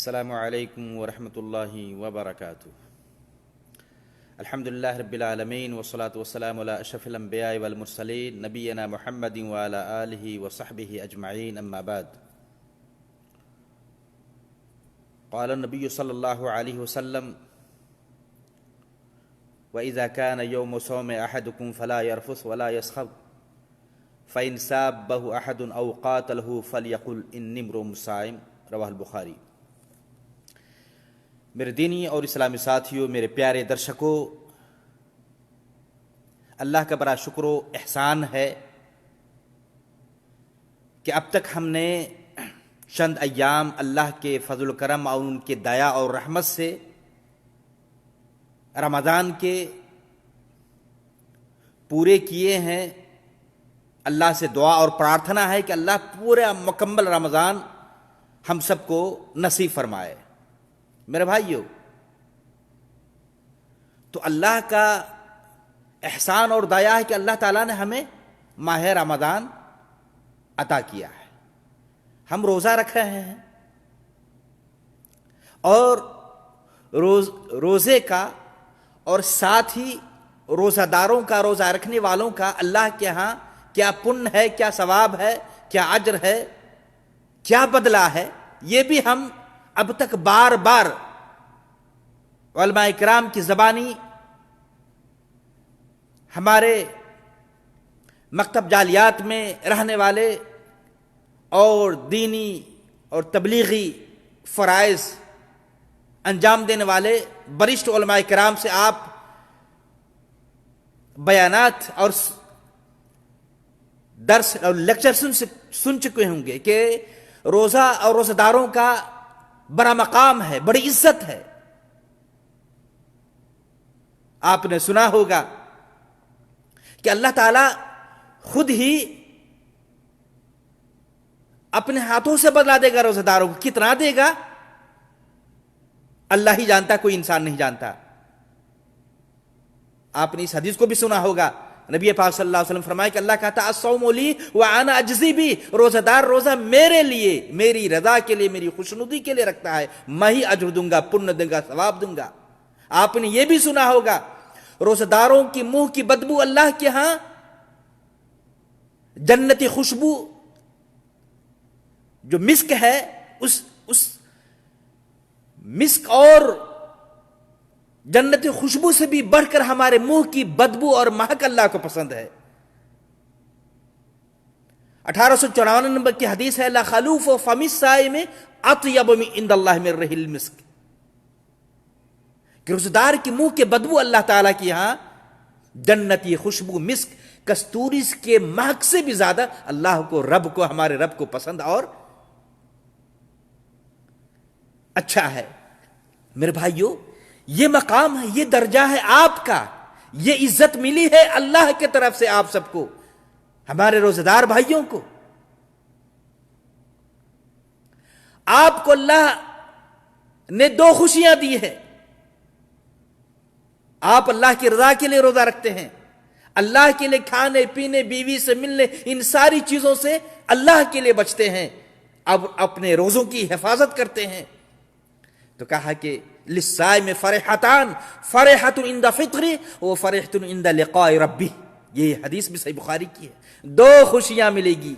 السلام علیکم ورحمۃ اللہ وبرکاتہ۔ الحمدللہ رب العالمین والصلاة والسلام علی اشرف الانبیاء والمرسلین نبینا محمد وعلی آلہ وصحبہ اجمعین، اما بعد۔ قال النبی صلی اللہ علیہ وسلم: وَإِذَا كَانَ يَوْمُ صَوْمِ أَحَدُكُمْ فَلَا يَرْفُثْ وَلَا يَسْخَبْ فَإِنْ سَابَّهُ أَحَدٌ أَوْ قَاتَلَهُ فَلْيَقُلْ إِنِّي امْرُؤٌ صَائِمٌ، رواہ البخاری۔ میرے دینی اور اسلامی ساتھیوں، میرے پیارے درشکوں، اللہ کا بڑا شکر و احسان ہے کہ اب تک ہم نے چند ایام اللہ کے فضل و کرم اور ان کے دیا اور رحمت سے رمضان کے پورے کیے ہیں۔ اللہ سے دعا اور پرارتھنا ہے کہ اللہ پورا مکمل رمضان ہم سب کو نصیب فرمائے۔ میرے بھائیو، تو اللہ کا احسان اور دیا ہے کہ اللہ تعالیٰ نے ہمیں ماہ رمضان عطا کیا ہے۔ ہم روزہ رکھ رہے ہیں، اور روزے کا اور ساتھ ہی روزہ داروں کا، روزہ رکھنے والوں کا اللہ کے ہاں کیا پن ہے، کیا ثواب ہے، کیا اجر ہے، کیا بدلہ ہے، یہ بھی ہم اب تک بار بار علماء کرام کی زبانی، ہمارے مکتب جالیات میں رہنے والے اور دینی اور تبلیغی فرائض انجام دینے والے برشت علماء کرام سے آپ بیانات اور درس اور لیکچر سن چکے ہوں گے کہ روزہ اور روزہ داروں کا بڑا مقام ہے، بڑی عزت ہے۔ آپ نے سنا ہوگا کہ اللہ تعالیٰ خود ہی اپنے ہاتھوں سے بدلا دے گا روزہ داروں کو۔ کتنا دے گا اللہ ہی جانتا، کوئی انسان نہیں جانتا۔ آپ نے اس حدیث کو بھی سنا ہوگا، نبی پاک صلی اللہ علیہ وسلم فرمائے کہ اللہ کہتا ہے الصوم لی وانا اجزی بھی، روزہ دار روزہ میرے لیے، میری رضا کے لیے، میری خوشنودی کے لیے رکھتا ہے، میں ہی اجر دوں گا، پن دوں گا، ثواب دوں گا۔ آپ نے یہ بھی سنا ہوگا روزہ داروں کی منہ کی بدبو اللہ کے ہاں جنتی خوشبو جو مسک ہے، اس مسک اور جنتی خوشبو سے بھی بڑھ کر ہمارے منہ کی بدبو اور مہک اللہ کو پسند ہے۔ 1854 نمبر کی حدیث ہے: لا خلوف فم الصائم اطیب عند اللہ من ريح المسک، کہ روزہ دار کی منہ کے بدبو اللہ تعالیٰ کی یہاں جنتی خوشبو مسک کستوری کے مہک سے بھی زیادہ اللہ کو، رب کو، ہمارے رب کو پسند اور اچھا ہے۔ میرے بھائیو، یہ مقام ہے، یہ درجہ ہے آپ کا، یہ عزت ملی ہے اللہ کے طرف سے آپ سب کو، ہمارے روزہ دار بھائیوں کو۔ آپ کو اللہ نے دو خوشیاں دی ہے۔ آپ اللہ کی رضا کے لیے روزہ رکھتے ہیں، اللہ کے لیے کھانے پینے، بیوی سے ملنے، ان ساری چیزوں سے اللہ کے لیے بچتے ہیں، اب اپنے روزوں کی حفاظت کرتے ہیں۔ تو کہا کہ للصائم فرحتان، فرحۃ عند فطر و فرحۃ عند لقاء ربہ، یہ حدیث بھی صحیح بخاری کی ہے۔ دو خوشیاں ملے گی،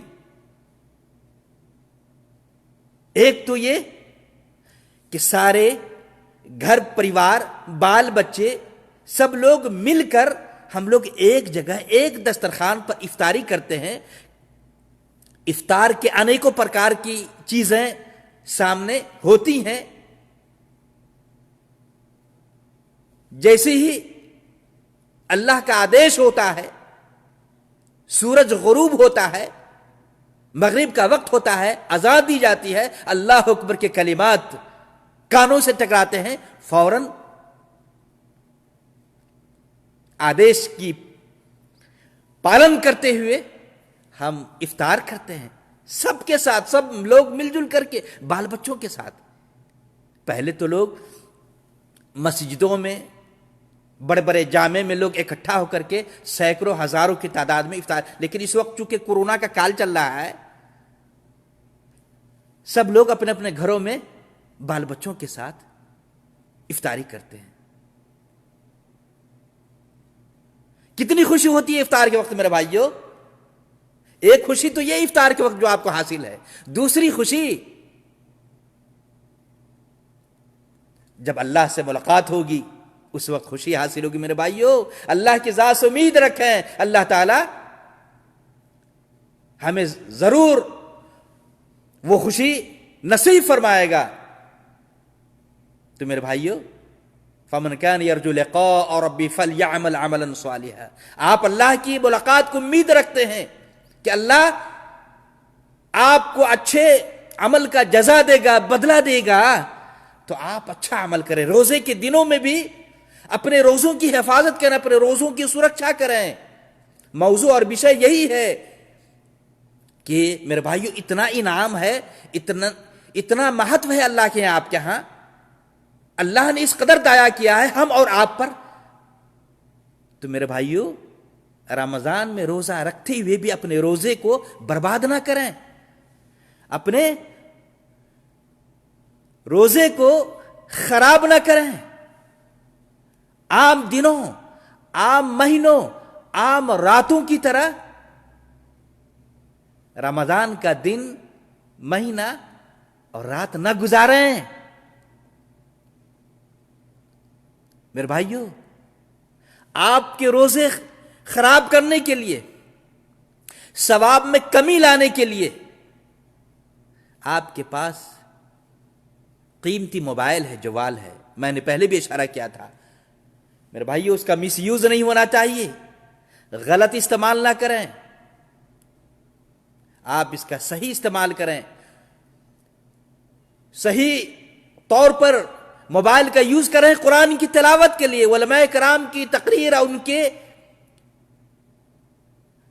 ایک تو یہ کہ سارے گھر پریوار، بال بچے، سب لوگ مل کر ہم لوگ ایک جگہ ایک دسترخوان پر افطاری کرتے ہیں۔ افطار کے انیکوں پرکار کی چیزیں سامنے ہوتی ہیں، جیسے ہی اللہ کا آدیش ہوتا ہے، سورج غروب ہوتا ہے، مغرب کا وقت ہوتا ہے، اذان دی جاتی ہے، اللہ اکبر کے کلمات کانوں سے ٹکراتے ہیں، فوراً آدیش کی پالن کرتے ہوئے ہم افطار کرتے ہیں، سب کے ساتھ، سب لوگ مل جل کر کے، بال بچوں کے ساتھ۔ پہلے تو لوگ مسجدوں میں، بڑے بڑے جامع میں لوگ اکٹھا ہو کر کے سینکڑوں ہزاروں کی تعداد میں افطار، لیکن اس وقت چونکہ کورونا کا کال چل رہا ہے، سب لوگ اپنے اپنے گھروں میں بال بچوں کے ساتھ افطاری کرتے ہیں. کتنی خوشی ہوتی ہے افطار کے وقت میرے بھائیوں. ایک خوشی تو یہ افطار کے وقت جو آپ کو حاصل ہے. دوسری خوشی جب اللہ سے ملاقات ہوگی اس وقت خوشی حاصل ہوگی میرے بھائیوں. اللہ کی ذات سے امید رکھیں, اللہ تعالی ہمیں ضرور وہ خوشی نصیب فرمائے گا. تو میرے بھائیوں, فمن کان یرجو لقاء ربی فلیعمل عملا صالحا. آپ اللہ کی ملاقات کو امید رکھتے ہیں کہ اللہ آپ کو اچھے عمل کا جزا دے گا, بدلہ دے گا, تو آپ اچھا عمل کریں. روزے کے دنوں میں بھی اپنے روزوں کی حفاظت کریں, اپنے روزوں کی سرکشا کریں. موضوع اور وشے یہی ہے کہ میرے بھائیو اتنا انعام ہے, اتنا مہتو ہے اللہ کے آپ کے ہاں. اللہ نے اس قدر دایا کیا ہے ہم اور آپ پر. تو میرے بھائیو رمضان میں روزہ رکھتے ہوئے بھی اپنے روزے کو برباد نہ کریں, اپنے روزے کو خراب نہ کریں. عام دنوں, عام مہینوں, عام راتوں کی طرح رمضان کا دن, مہینہ اور رات نہ گزاریں. میرے بھائیو آپ کے روزے خراب کرنے کے لیے, ثواب میں کمی لانے کے لیے آپ کے پاس قیمتی موبائل ہے, جوال ہے. میں نے پہلے بھی اشارہ کیا تھا میرے بھائیو, اس کا مس یوز نہیں ہونا چاہیے, غلط استعمال نہ کریں. آپ اس کا صحیح استعمال کریں, صحیح طور پر موبائل کا یوز کریں قرآن کی تلاوت کے لیے, علماء کرام کی تقریر اور ان کے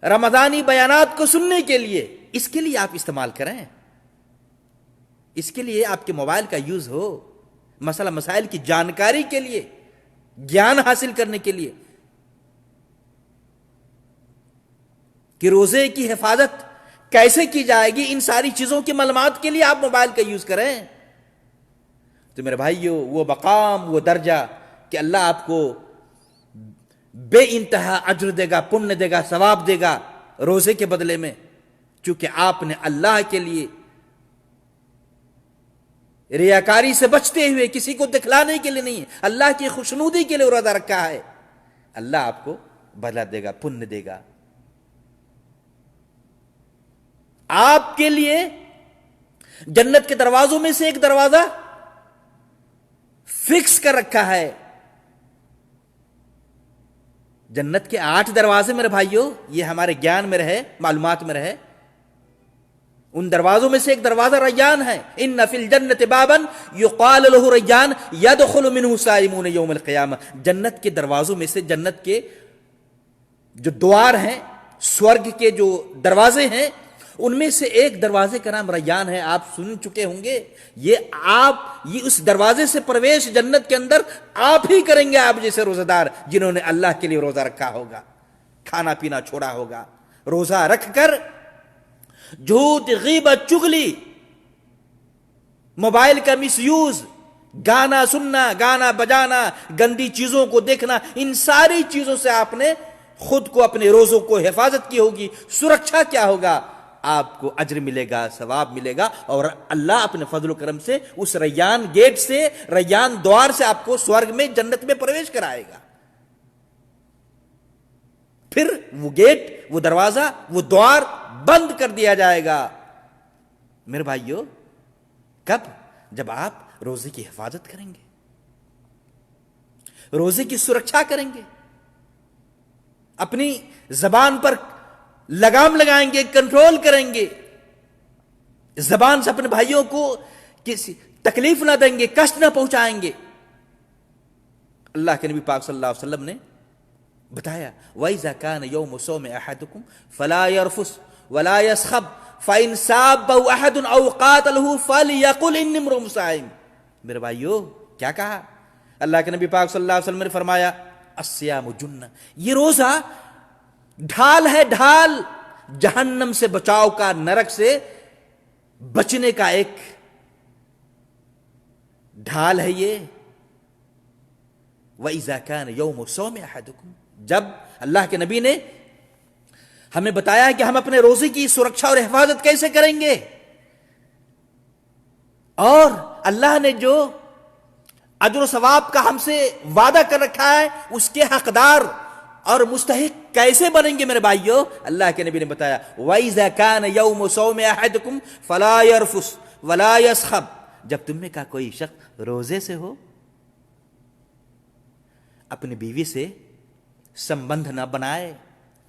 رمضانی بیانات کو سننے کے لیے. اس کے لیے آپ استعمال کریں, اس کے لیے آپ کے موبائل کا یوز ہو, مسئلہ مسائل کی جانکاری کے لیے, گیان حاصل کرنے کے لیے. کہ روزے کی حفاظت کیسے کی جائے گی, ان ساری چیزوں کی معلومات کے لیے آپ موبائل کا یوز کریں. تو میرے بھائیو وہ مقام, وہ درجہ کہ اللہ آپ کو بے انتہا اجر دے گا, پنیہ دے گا, ثواب دے گا روزے کے بدلے میں, چونکہ آپ نے اللہ کے لیے ریاکاری سے بچتے ہوئے, کسی کو دکھلانے کے لیے نہیں, اللہ کی خوشنودی کے لیے روزہ رکھا ہے. اللہ آپ کو بدلہ دے گا, پنیہ دے گا. آپ کے لیے جنت کے دروازوں میں سے ایک دروازہ فکس کر رکھا ہے. جنت کے 8 دروازے میرے بھائیوں, یہ ہمارے گیان میں رہے, معلومات میں رہے. ان دروازوں میں سے ایک دروازہ ریان ہے. ان فی الجنت بابا یقال له ریان یدخل منه الصائمون یوم القیامہ. جنت کے دروازوں میں سے, جنت کے جو دوار ہیں, سورگ کے جو دروازے ہیں, ان میں سے ایک دروازے کا نام ریان ہے. آپ سن چکے ہوں گے. یہ اس دروازے سے پرویش جنت کے اندر آپ ہی کریں گے, آپ جیسے روزہ دار جنہوں نے اللہ کے لیے روزہ رکھا ہوگا, کھانا پینا چھوڑا ہوگا. روزہ رکھ کر جھوٹ, غیبت, چغلی, موبائل کا مس یوز, گانا سننا, گانا بجانا, گندی چیزوں کو دیکھنا, ان ساری چیزوں سے آپ نے خود کو, اپنے روزوں کو حفاظت کی ہوگی. سرکشا کیا ہوگا, آپ کو اجر ملے گا, ثواب ملے گا, اور اللہ اپنے فضل و کرم سے اس ریان گیٹ سے, ریان دوار سے آپ کو سورگ میں, جنت میں پرویش کرائے گا. پھر وہ گیٹ, وہ دروازہ, وہ دوار بند کر دیا جائے گا. میرے بھائیو کب؟ جب آپ روزے کی حفاظت کریں گے, روزے کی سرکشا کریں گے, اپنی زبان پر لگام لگائیں گے, کنٹرول کریں گے, زبان سے اپنے بھائیوں کو کسی تکلیف نہ دیں گے, کشٹ نہ پہنچائیں گے. اللہ کے نبی پاک صلی اللہ علیہ وسلم نے بتایا, وَإِذَا كَانَ يَوْمُ صَوْمِ أَحَدِكُمْ فَلَا يَرْفُثْ وَلَا يَصْخَبْ فَإِنْ سَابَّهُ أَحَدٌ أَوْ قَاتَلَهُ فَلْيَقُلْ إِنِّي امْرُؤٌ صَائِمٌ. میرے بھائیو کیا کہا اللہ کے نبی پاک صلی اللہ علیہ وسلم نے؟ فرمایا الصیام جنہ, یہ روزہ ڈھال ہے, ڈھال, جہنم سے بچاؤ کا, نرک سے بچنے کا ایک ڈھال ہے یہ. وَإِذَا كَانَ يَوْمُ صَوْمِ أَحَدِكُمْ, جب اللہ کے نبی نے ہمیں بتایا کہ ہم اپنے روزے کی سرکشا اور حفاظت کیسے کریں گے, اور اللہ نے جو اجر و ثواب کا ہم سے وعدہ کر رکھا ہے اس کے حقدار اور مستحق کیسے بنیں گے میرے بھائیو, اللہ کے نبی نے بتایا وَإِذَا كَانَ يَوْمُ صَوْمِ أَحَدِكُمْ فَلَا يَرْفُثْ وَلَا يَسْخَبْ, جب تم میں کا کوئی شخص روزے سے ہو اپنی بیوی سے سمبندھ نہ بنائے,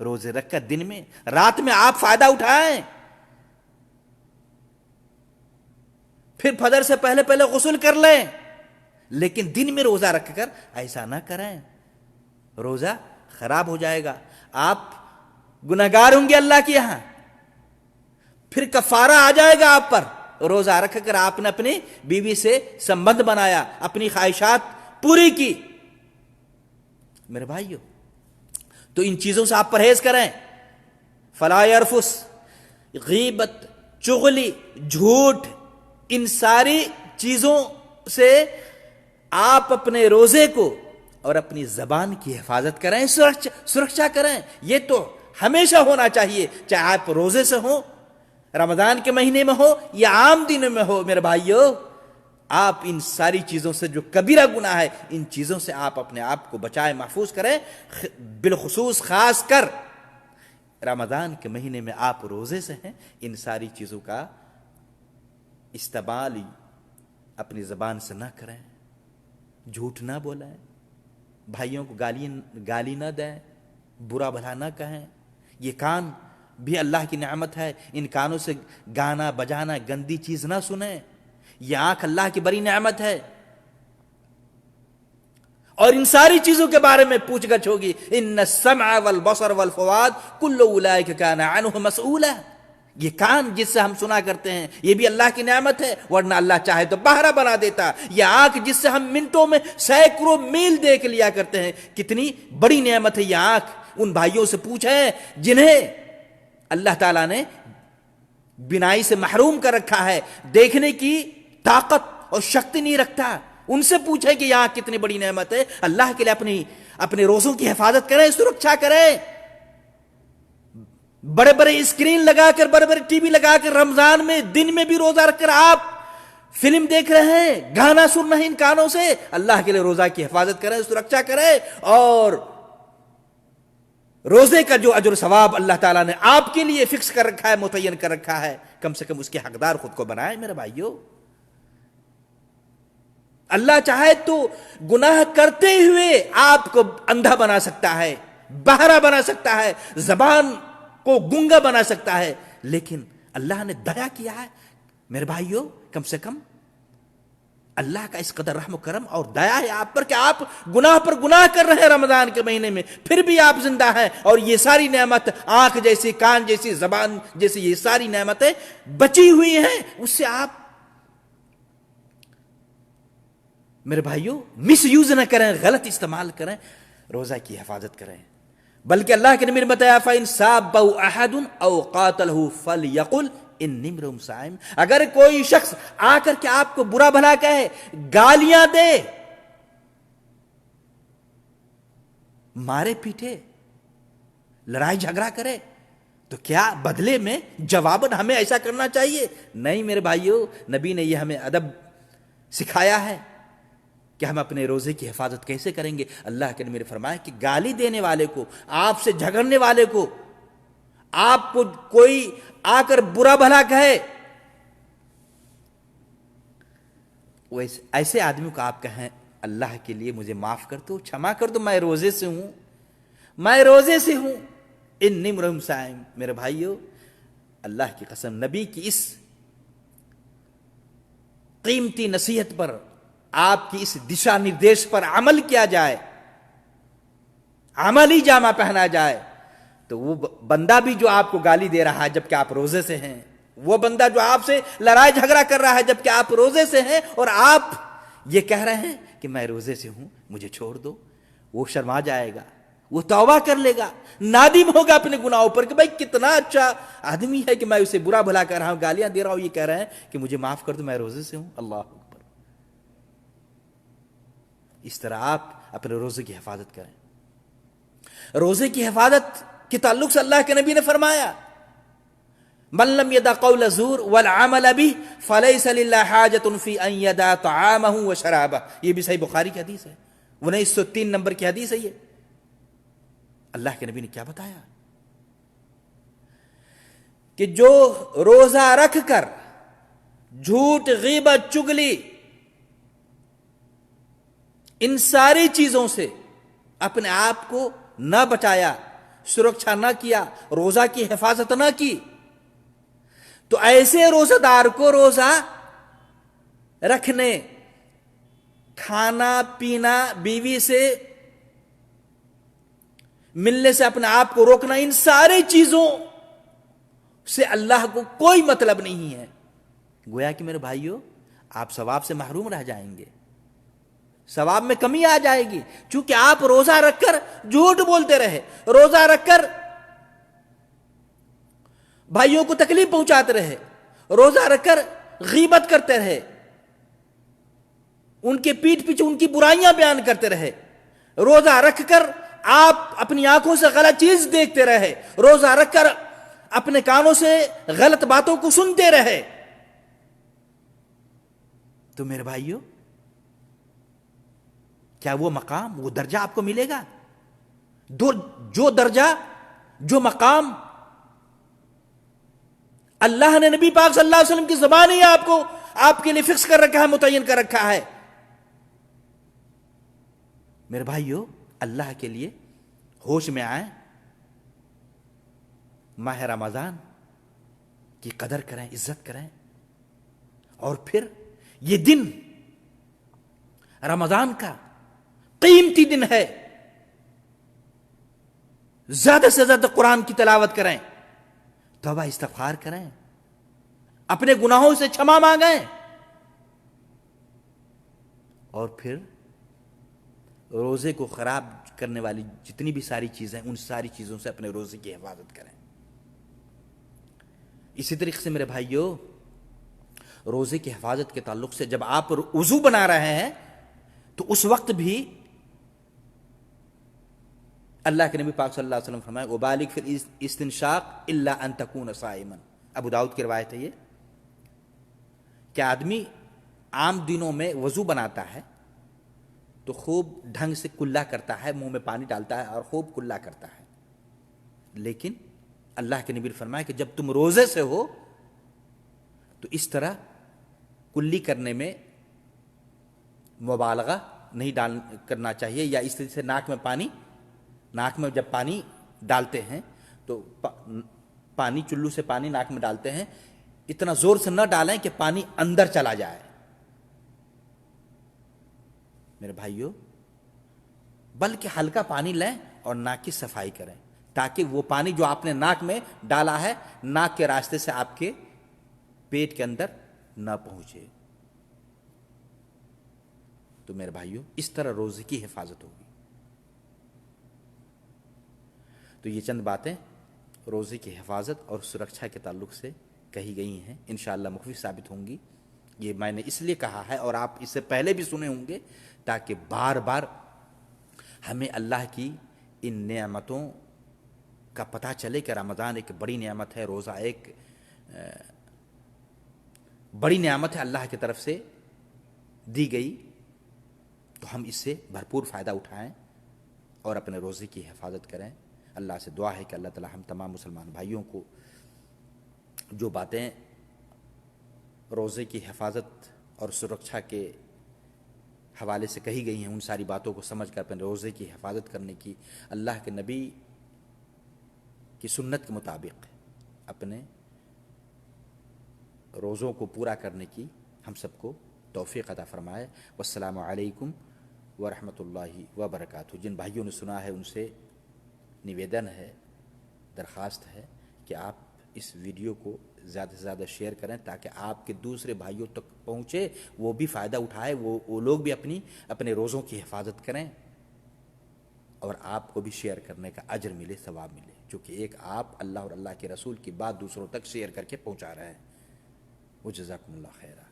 روزے رکھ کر دن میں رات میں آپ فائدہ اٹھائیں, پھر فجر سے پہلے پہلے غسل کر لیں, لیکن دن میں روزہ رکھ کر ایسا نہ کریں, روزہ خراب ہو جائے گا, آپ گنہگار ہوں گے اللہ کے یہاں, پھر کفارہ آ جائے گا آپ پر. روزہ رکھ کر آپ نے اپنی بیوی سے سمبندھ بنایا, اپنی خواہشات پوری کی. میرے بھائیو تو ان چیزوں سے آپ پرہیز کریں. فلا یرفس, غیبت, چغلی, جھوٹ, ان ساری چیزوں سے آپ اپنے روزے کو اور اپنی زبان کی حفاظت کریں, سرکشا کریں. یہ تو ہمیشہ ہونا چاہیے, چاہے آپ روزے سے ہوں, رمضان کے مہینے میں ہو یا عام دنوں میں ہو. میرے بھائیو آپ ان ساری چیزوں سے, جو کبیرہ گناہ ہے, ان چیزوں سے آپ اپنے آپ کو بچائے, محفوظ کریں. بالخصوص خاص کر رمضان کے مہینے میں آپ روزے سے ہیں, ان ساری چیزوں کا استعمال اپنی زبان سے نہ کریں, جھوٹ نہ بولیں, بھائیوں کو گالی نہ دیں, برا بھلا نہ کہیں. یہ کان بھی اللہ کی نعمت ہے, ان کانوں سے گانا بجانا گندی چیز نہ سنیں. یہ آنکھ اللہ کی بڑی نعمت ہے, اور ان ساری چیزوں کے بارے میں پوچھ گچھ ہوگی. ان السمع والبصر والفؤاد کل اولئک کان عنہ مسئولا. یہ کان جس سے ہم سنا کرتے ہیں یہ بھی اللہ کی نعمت ہے, ورنہ اللہ چاہے تو بہرا بنا دیتا. یہ آنکھ جس سے ہم منٹوں میں سینکڑوں میل دیکھ لیا کرتے ہیں, کتنی بڑی نعمت ہے یہ آنکھ. ان بھائیوں سے پوچھیں جنہیں اللہ تعالیٰ نے بینائی سے محروم کر رکھا ہے, دیکھنے کی طاقت اور شکتی نہیں رکھتا, ان سے پوچھیں کہ یہ آنکھ کتنی بڑی نعمت ہے. اللہ کے لیے اپنے روزوں کی حفاظت کریں, سرکشا کریں. بڑے بڑے اسکرین لگا کر, بڑے بڑے ٹی وی لگا کر رمضان میں دن میں بھی روزہ رکھ کر آپ فلم دیکھ رہے ہیں, گانا سن رہے ہیں ان کانوں سے. اللہ کے لیے روزہ کی حفاظت کریں, سرکشا کریں, اور روزے کا جو اجر و ثواب اللہ تعالیٰ نے آپ کے لیے فکس کر رکھا ہے, متعین کر رکھا ہے, کم سے کم اس کے حقدار خود کو بنائیں. میرے بھائیو اللہ چاہے تو گناہ کرتے ہوئے آپ کو اندھا بنا سکتا ہے, بہرا بنا سکتا ہے, زبان کو گنگا بنا سکتا ہے, لیکن اللہ نے دیا کیا ہے. میرے بھائیو کم سے کم اللہ کا اس قدر رحم و کرم اور دیا ہے آپ پر کہ آپ گناہ پر گناہ کر رہے ہیں رمضان کے مہینے میں, پھر بھی آپ زندہ ہیں, اور یہ ساری نعمت, آنکھ جیسی, کان جیسی, زبان جیسی, یہ ساری نعمتیں بچی ہوئی ہیں. اس سے آپ میرے بھائیو مس یوز نہ کریں, غلط استعمال کریں, روزہ کی حفاظت کریں. بلکہ اللہ کے نبی نے بتایا فَإِن سَابَّهُ أَحَدٌ أَوْ قَاتَلَهُ فَلْيَقُلْ إِنِّي امْرُؤٌ صَائِمٌ. اگر کوئی شخص آ کر کے آپ کو برا بھلا کہے, گالیاں دے, مارے پیٹے, لڑائی جھگڑا کرے, تو کیا بدلے میں جواباً ہمیں ایسا کرنا چاہیے؟ نہیں میرے بھائیو, نبی نے یہ ہمیں ادب سکھایا ہے کہ ہم اپنے روزے کی حفاظت کیسے کریں گے. اللہ کے نبی نے فرمایا کہ گالی دینے والے کو, آپ سے جھگڑنے والے کو, آپ کو کوئی آ کر برا بھلا کہے, ایسے آدمی کو آپ کہیں اللہ کے لیے مجھے معاف کر دو, چھما کر دو, میں روزے سے ہوں, میں روزے سے ہوں, انی امرؤ صائم. میرے بھائیو اللہ کی قسم, نبی کی اس قیمتی نصیحت پر, آپ کی اس دشا نردیش پر عمل کیا جائے, عملی جامہ پہنا جائے, تو وہ بندہ بھی جو آپ کو گالی دے رہا ہے جبکہ آپ روزے سے ہیں, وہ بندہ جو آپ سے لڑائی جھگڑا کر رہا ہے جبکہ آپ روزے سے ہیں, اور آپ یہ کہہ رہے ہیں کہ میں روزے سے ہوں, مجھے چھوڑ دو, وہ شرما جائے گا, وہ توبہ کر لے گا, نادم ہوگا اپنے گناہوں پر کہ بھائی کتنا اچھا آدمی ہے کہ میں اسے برا بھلا کر رہا ہوں, گالیاں دے رہا ہوں, یہ کہہ رہے ہیں کہ مجھے معاف کر دو, میں روزے سے ہوں. اللہ اکبر. اس طرح آپ اپنے روزے کی حفاظت کریں. روزے کی حفاظت کے تعلق سے اللہ کے نبی نے فرمایا من لم يدع قول الزور والعمل به فليس لله حاجة في ان يدع طعامه وشرابه. یہ بھی صحیح بخاری کی حدیث ہے، 1903 نمبر کی حدیث ہے. یہ اللہ کے نبی نے کیا بتایا کہ جو روزہ رکھ کر جھوٹ، غیبت، چگلی، ان ساری چیزوں سے اپنے آپ کو نہ بچایا، سرکشا نہ کیا، روزہ کی حفاظت نہ کی، تو ایسے روزہ دار کو روزہ رکھنے، کھانا پینا، بیوی سے ملنے سے اپنے آپ کو روکنا، ان ساری چیزوں سے اللہ کو کوئی مطلب نہیں ہے. گویا کہ میرے بھائیوں آپ ثواب سے محروم رہ جائیں گے، ثواب میں کمی آ جائے گی، چونکہ آپ روزہ رکھ کر جھوٹ بولتے رہے، روزہ رکھ کر بھائیوں کو تکلیف پہنچاتے رہے، روزہ رکھ کر غیبت کرتے رہے، ان کے پیٹھ پیچھے ان کی برائیاں بیان کرتے رہے، روزہ رکھ کر آپ اپنی آنکھوں سے غلط چیز دیکھتے رہے، روزہ رکھ کر اپنے کانوں سے غلط باتوں کو سنتے رہے، تو میرے بھائیوں کیا وہ مقام، وہ درجہ آپ کو ملے گا؟ جو درجہ، جو مقام اللہ نے نبی پاک صلی اللہ علیہ وسلم کی زبان ہی آپ کے لیے فکس کر رکھا ہے، متعین کر رکھا ہے. میرے بھائیوں اللہ کے لیے ہوش میں آئیں، ماہ رمضان کی قدر کریں، عزت کریں، اور پھر یہ دن رمضان کا قیمتی دن ہے، زیادہ سے زیادہ قرآن کی تلاوت کریں، توبہ استغفار کریں، اپنے گناہوں سے چھما مانگیں، اور پھر روزے کو خراب کرنے والی جتنی بھی ساری چیزیں، ان ساری چیزوں سے اپنے روزے کی حفاظت کریں. اسی طریقے سے میرے بھائیوں روزے کی حفاظت کے تعلق سے جب آپ وضو بنا رہے ہیں تو اس وقت بھی اللہ کے نبی پاک صلی اللہ علیہ وسلم فرمائے وبالغ فی الاستنشاق الا ان تکون صائما. ابو داؤد کی روایت ہے یہ کہ آدمی عام دنوں میں وضو بناتا ہے تو خوب ڈھنگ سے کلا کرتا ہے، منہ میں پانی ڈالتا ہے اور خوب کلا کرتا ہے، لیکن اللہ کے نبی نے فرمایا کہ جب تم روزے سے ہو تو اس طرح کلی کرنے میں مبالغہ نہیں کرنا چاہیے، یا اس طرح سے ناک میں جب پانی ڈالتے ہیں تو چلو سے پانی ناک میں ڈالتے ہیں، اتنا زور سے نہ ڈالیں کہ پانی اندر چلا جائے. میرے بھائیوں بلکہ ہلکا پانی لیں اور ناک کی صفائی کریں، تاکہ وہ پانی جو آپ نے ناک میں ڈالا ہے ناک کے راستے سے آپ کے پیٹ کے اندر نہ پہنچے. تو میرے بھائیوں اس طرح روزے کی حفاظت ہوگی. تو یہ چند باتیں روزے کی حفاظت اور سرکشا کے تعلق سے کہی گئی ہیں، انشاءاللہ مفید ثابت ہوں گی. یہ میں نے اس لیے کہا ہے اور آپ اس سے پہلے بھی سنے ہوں گے تاکہ بار بار ہمیں اللہ کی ان نعمتوں کا پتہ چلے کہ رمضان ایک بڑی نعمت ہے، روزہ ایک بڑی نعمت ہے اللہ کی طرف سے دی گئی. تو ہم اس سے بھرپور فائدہ اٹھائیں اور اپنے روزے کی حفاظت کریں. اللہ سے دعا ہے کہ اللہ تعالی ہم تمام مسلمان بھائیوں کو جو باتیں روزے کی حفاظت اور سرکشا کے حوالے سے کہی گئی ہیں ان ساری باتوں کو سمجھ کر اپنے روزے کی حفاظت کرنے کی، اللہ کے نبی کی سنت کے مطابق اپنے روزوں کو پورا کرنے کی ہم سب کو توفیق عطا فرمائے. والسلام علیکم ورحمۃ اللہ وبرکاتہ. جن بھائیوں نے سنا ہے ان سے نویدن ہے، درخواست ہے کہ آپ اس ویڈیو کو زیادہ سے زیادہ شیئر کریں تاکہ آپ کے دوسرے بھائیوں تک پہنچے، وہ بھی فائدہ اٹھائے، وہ لوگ بھی اپنے روزوں کی حفاظت کریں اور آپ کو بھی شیئر کرنے کا اجر ملے، ثواب ملے، چونکہ ایک آپ اللہ اور اللہ کے رسول کی بات دوسروں تک شیئر کر کے پہنچا رہے ہیں. وجزاکم اللہ خیرا.